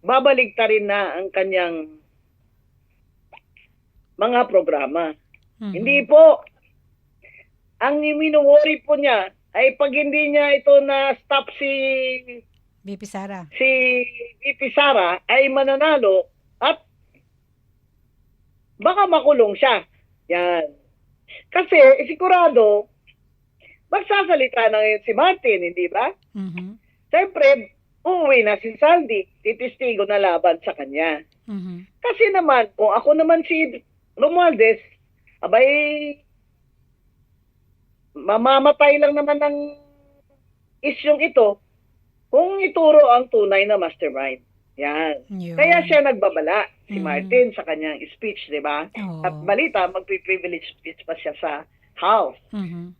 babaliktarin na ang kanyang mga programa. Hindi po. Ang minowori po niya ay pag hindi niya ito na-stop BP Sara. si VP Sara ay mananalo at baka makulong siya. Yan. Kasi sigurado magsasalita na ngayon si Martin, hindi ba? Siyempre, uuwi na si Saldi, titistigo na laban sa kanya. Kasi naman, kung ako naman si Romualdez, abay, mamamatay lang naman ng isyong ito kung ituro ang tunay na mastermind. Yan. Yun. Kaya siya nagbabala, si Martin, sa kanyang speech, di ba? Oo. At balita, magpi-privilege speech pa siya sa House.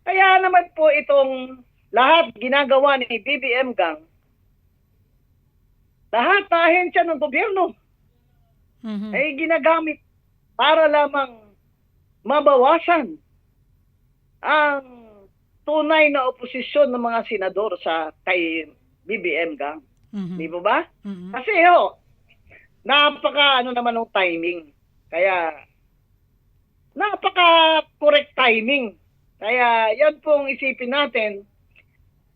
Kaya naman po itong lahat ginagawa ni BBM Gang, lahat na ahensya ng gobyerno ay ginagamit para lamang mabawasan ang tunay na oposisyon ng mga senador sa kay BBM Gang. Di mo ba? Kasi napaka naman ng timing. Kaya napaka correct timing. Kaya yan pong isipin natin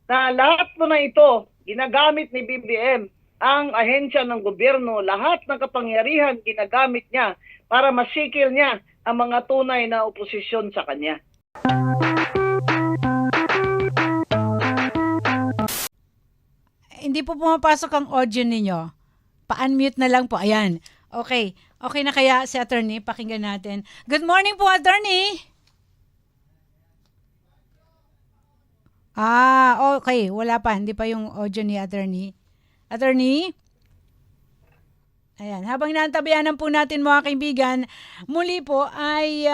na lahat po na ito ginagamit ni BBM, ang ahensya ng gobyerno, lahat ng kapangyarihan ginagamit niya para masikil niya ang mga tunay na oposisyon sa kanya. Hindi po pumapasok ang audio ninyo. Pa-unmute na lang po. Ayan. Okay. Okay na kaya si attorney? Pakinggan natin. Good morning po, attorney. Okay. Wala pa. Hindi pa yung audio ni attorney. Attorney? Ayan. Habang naantabayanan po natin mga kaibigan, muli po ay...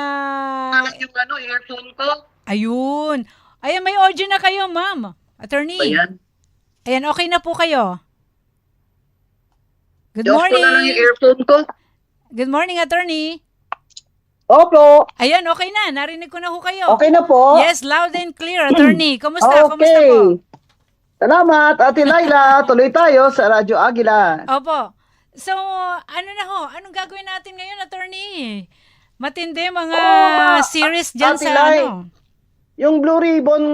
Yung earphone ko. Ayun. Ayan, may audio na kayo, ma'am. Attorney. Ayan, okay na po kayo. Good morning. Off ko na lang yung earphone ko. Good morning, attorney. Opo. Ayan, okay na. Narinig ko na ho kayo. Okay na po? Yes, loud and clear, attorney. Kumusta? Okay. Kumusta po? Salamat, Ate Laila. Tuloy tayo sa Radyo Agila. Opo. So, ano na ho? Anong gagawin natin ngayon, attorney? Matindi mga series dyan Ate sa Lai, ano. yung Blue Ribbon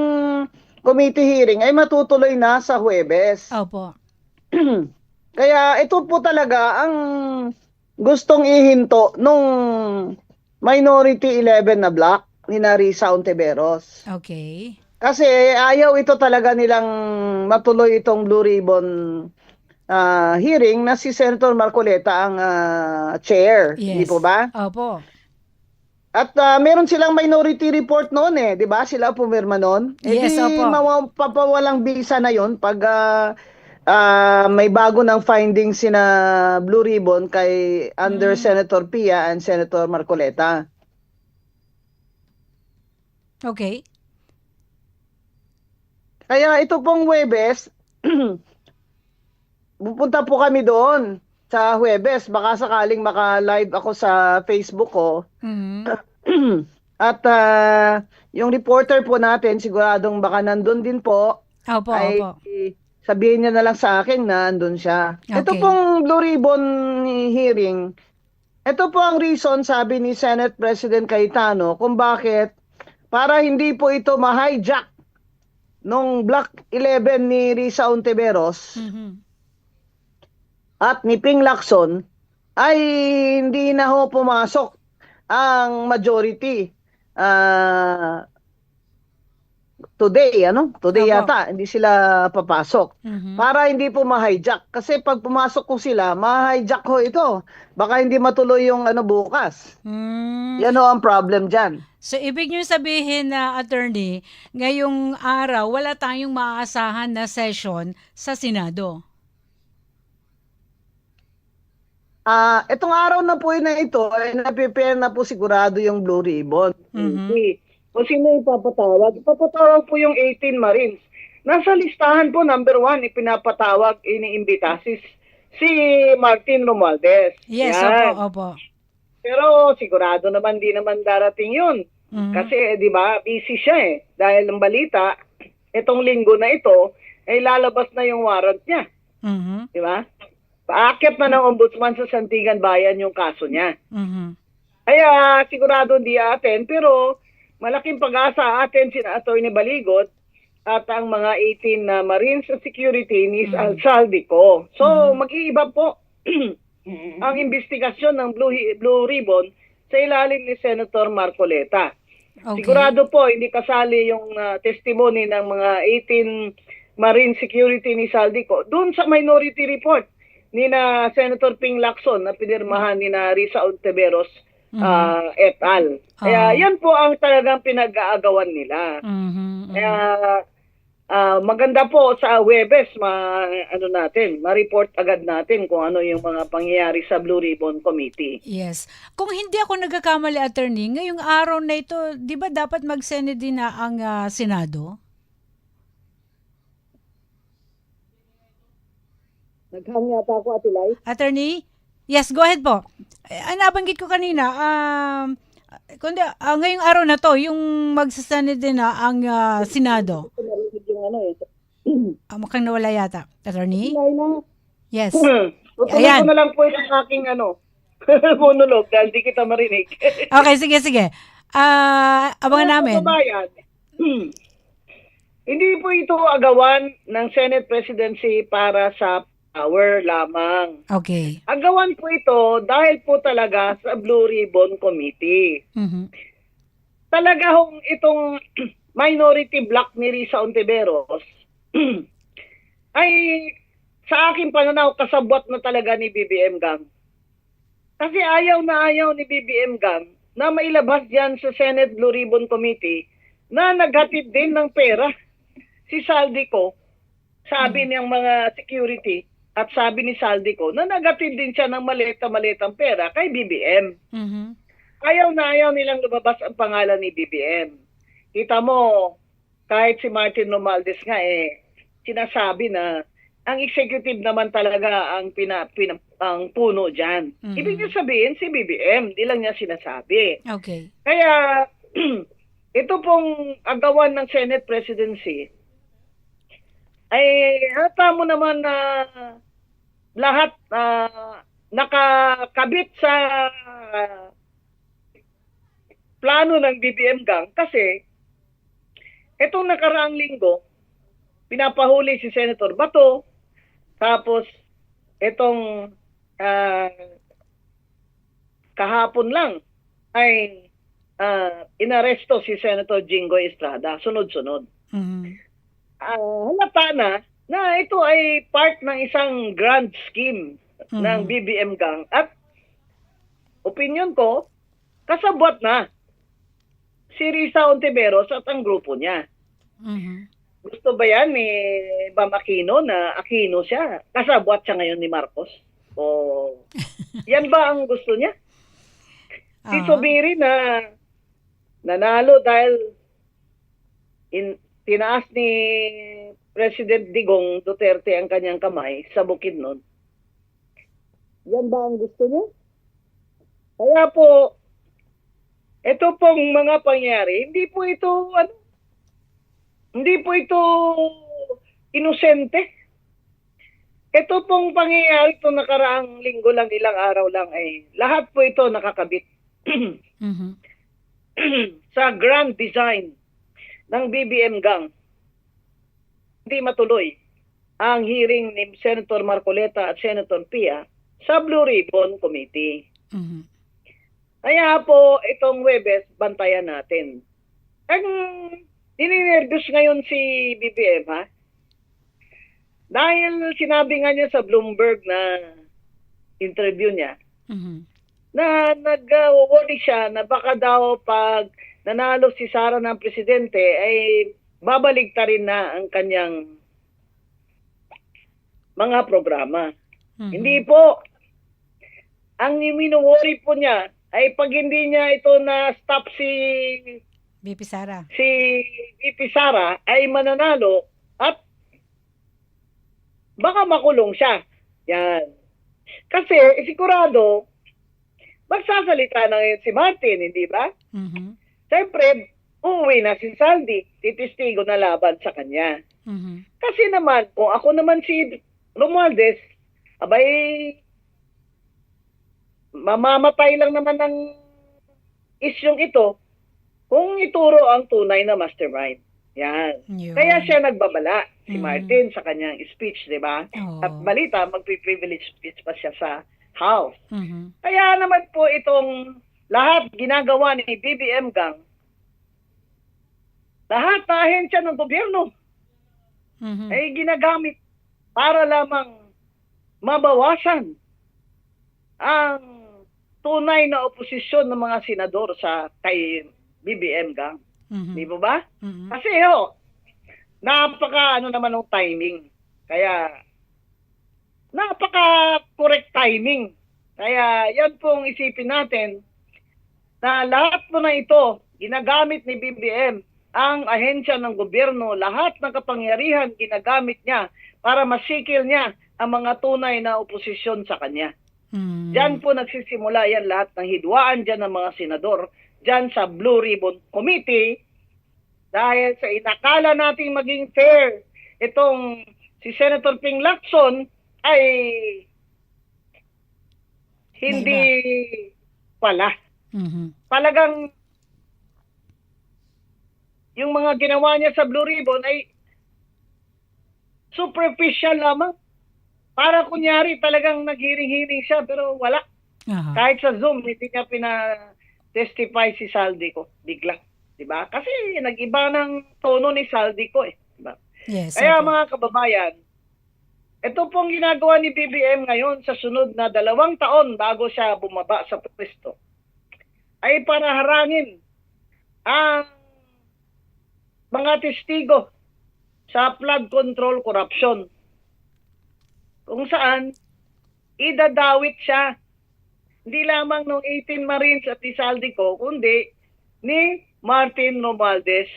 Committee hearing ay matutuloy na sa Huwebes. Opo. Kaya ito po talaga ang gustong ihinto nung Minority 11 na block ni Risa Ontiveros. Okay. Kasi ayaw ito talaga nilang matuloy itong Blue Ribbon hearing na si Senator Marcoleta ang chair. Yes. Hindi po ba? Opo. At meron silang minority report noon eh, 'di ba? Sila pumirma noon. Yes, opo. Mapapawalang bisa na 'yon pag may bago ng findings sina Blue Ribbon kay under Senator Pia and Senator Marcoleta. Okay. Kaya ito pong Huwebes, pupunta po kami doon sa Huwebes. Baka sakaling maka-live ako sa Facebook ko. At yung reporter po natin, siguradong baka nandun din po. Opo, ay opo. sabihin niya na lang sa akin na nandun siya. Okay. Ito pong Blue Ribbon hearing, ito po ang reason, sabi ni Senate President Cayetano, kung bakit para hindi po ito ma-hijack nung Block 11 ni Risa Ontiveros at ni Ping Lacson, ay hindi na ho pumasok ang majority today, Today Opo. yata, hindi sila papasok. Para hindi po ma-hijack. Kasi pag pumasok ko sila, ma-hijack ho ito. Baka hindi matuloy yung bukas. Yan ho ang problem dyan. So, ibig nyo sabihin na, attorney, ngayong araw, wala tayong maaasahan na session sa Senado. Itong araw na po na ito, ay na-prepare na po sigurado yung Blue Ribbon. Kung sino ipapatawag? Ipapatawag po yung 18 Marines. Nasa listahan po, number 1, ipinapatawag, iniimbita si Martin Romualdez. Yes, Yan. opo. Pero sigurado naman, di naman darating yun. Kasi, di ba, busy siya eh. Dahil ng balita, itong linggo na ito, ay lalabas na yung warrant niya. Di ba? Paakyat na ng ombudsman sa Santigan Bayan yung kaso niya. Mhm. Kaya sigurado hindi atin, pero malaking pag-asa atin sina Atty. Baligot at ang mga 18 na Marines Security ni Saldico. So, mag-iiba po ang investigasyon ng Blue Ribbon sa ilalim ni Senator Marcoleta. Okay. Sigurado po, hindi kasali yung testimony ng mga 18 Marine Security ni Saldico doon sa minority report ni na Senator Ping Lacson na pinirmahan ni na Risa Ontiveros et al. Kaya yan po ang talagang pinag-aagawan nila. Kaya maganda po sa Huwebes ma-report agad natin kung ano yung mga pangyayari sa Blue Ribbon Committee. Yes. Kung hindi ako nagkakamali, attorney, ngayong araw na ito, di ba dapat mag-Senate din na ang Senado? Naghang yata ako, Atilay. Attorney? Yes, go ahead po. Nabanggit ko kanina, kundi, ngayong araw na to, yung magsasanid din na ang Senado. Mukhang nawala yata. Attorney? Yes. Tutuloy ko na lang po yung aking monologue dahil di kita marinig. Okay, sige. Abangan namin. Kabayan, hindi po ito agawan ng Senate Presidency para sa power lamang. Okay. Agawan po ito dahil po talaga sa Blue Ribbon Committee. Mhm. Talaga hong itong minority block ni Risa Ontiveros ay sa aking pananaw kasabwat na talaga ni BBM Gang. Kasi ayaw na ayaw ni BBM Gang na mailabas yan sa Senate Blue Ribbon Committee na naghatid din ng pera si Saldico, sabi niyang mga security at sabi ni Saldico na naghatid din siya ng maleta-maletang pera kay BBM. Mhm. Ayaw na ayaw nilang lumabas ang pangalan ni BBM. Kita mo, kahit si Martin Romualdez nga sinasabi na ang executive naman talaga ang ang puno dyan. Ibig niya sabihin si BBM, di lang niya sinasabi. Okay. Kaya ito pong agawan ng Senate Presidency ay hata mo naman na lahat nakakabit sa plano ng BBM Gang kasi itong nakaraang linggo pinapahuli si Senator Bato, tapos itong kahapon lang ay inaresto si Senator Jinggoy Estrada, sunod-sunod. Mhm. Halata na ito ay part ng isang grand scheme ng BBM Gang at opinion ko, kasabwat na si Risa Ontiveros at ang grupo niya. Mhm. Gusto ba yan ni Bam Aquino na Aquino siya? Kasabwat siya ngayon ni Marcos? O yan ba ang gusto niya? Si Zubiri na nanalo dahil tinaas ni President Digong Duterte ang kanyang kamay sa Bukidnon. Yan ba ang gusto niya? Kaya po, ito pong mga pangyari, hindi po ito inosente. Ito pong pangyayari itong nakaraang linggo lang, ilang araw lang ay lahat po ito nakakabit Mhm. sa grand design ng BBM Gang. Hindi matuloy ang hearing ni Senator Marcoleta at Senator Pia sa Blue Ribbon Committee. Mhm. Kaya po itong Huwebes, bantayan natin. Ang nininervyos ngayon si BBM dahil sinabi nga niya sa Bloomberg na interview niya Mhm. na nag-worry siya na baka daw pag nanalo si Sara ng presidente ay babaligtarin na ang kanyang mga programa. Mhm. Hindi po. Ang mino-worry po niya ay pag hindi niya ito na-stop si BP Sara. VP Sara ay mananalo at baka makulong siya. Yan. Kasi sigurado magsasalita na ngayon si Martin, hindi ba? Mhm. Siyempre, uuwi na si Saldi, titistigo na laban sa kanya. Mhm. Kasi naman, kung ako naman si Romualdez, abay, mamamatay lang naman ng isyong ito kung ituro ang tunay na mastermind. Yan. Yun. Kaya siya nagbabala, si Mhm. Martin, sa kanyang speech, di ba? Oo. At balita, magpi-privilege speech pa siya sa House. Mhm. Kaya naman po itong lahat ginagawa ni BBM Gang, lahat na ahensya ng gobyerno Mhm. ay ginagamit para lamang mabawasan ang tunay na oposisyon ng mga senador sa kay BBM Gang. Mhm. Di ba ba? Mhm. Kasi napaka ano naman ng timing. Kaya napaka correct timing. Kaya yan pong isipin natin na lahat po na ito ginagamit ni BBM, ang ahensya ng gobyerno, lahat ng kapangyarihan ginagamit niya para masikil niya ang mga tunay na oposisyon sa kanya. Mhm. Diyan po nagsisimula yan lahat ng hidwaan dyan ng mga senador, dyan sa Blue Ribbon Committee, dahil sa inakala nating maging fair itong si Senator Ping Lacson ay hindi pala. Mhm. Talagang yung mga ginawa niya sa Blue Ribbon ay superficial lamang. Para kunyari talagang naghiring-hiring siya pero wala. Aha. Kahit sa Zoom, hindi niya pina-testify si Saldico. Bigla. Diba? Kasi nag-iba ng tono ni Saldico eh. Diba? Yes. Kaya opo. mga kababayan, ito pong ginagawa ni BBM ngayon sa sunod na 2 taon bago siya bumaba sa pwesto ay para harangin ang mga testigo sa flood control corruption. Kung saan, idadawit siya. Hindi lamang ng 18 Marines at ni Saldico, kundi ni Martin Romualdez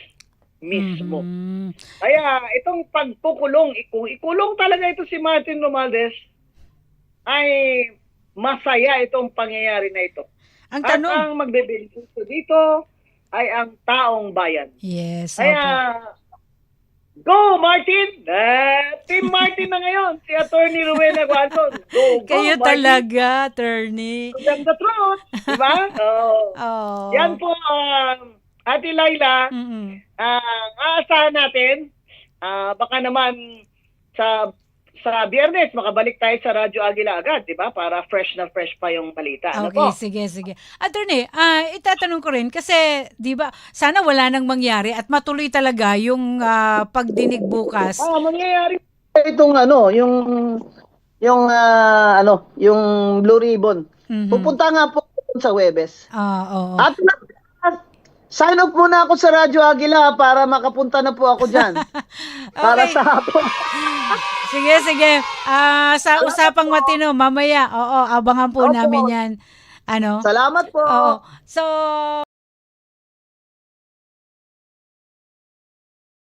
mismo. Mhm. Kaya itong pagkukulong, ikulong talaga ito si Martin Romualdez, ay masaya itong pangyayari na ito. Ang At tanong. ang magbebenepisyo dito ay ang taong bayan. Yes. Kaya, Opo. go Martin! Team Martin na ngayon, si Attorney Rowena Guanzon. Go, Kayo Martin! talaga, attorney. To them the truth, di ba? Oh. Yan po, Ate Laila, Mhm. aasahan natin, baka naman sa Biyernes, makabalik tayo sa Radyo Agila agad, di ba? Para fresh na fresh pa yung balita. Ano Okay, po? sige. Attorney, itatanong ko rin kasi 'di ba, sana wala nang mangyari at matuloy talaga yung pagdinig bukas. Mangyayari itong yung Blue Ribbon. Mhm. Pupunta nga po sa Webes. Oo. At sign up muna ako sa Radyo Agila para makapunta na po ako dyan. Para Okay. sa hapon. Sige. Sa usapang matino mamaya. Oo, abangan po Opo. namin 'yan. Ano? Salamat po. Oo. So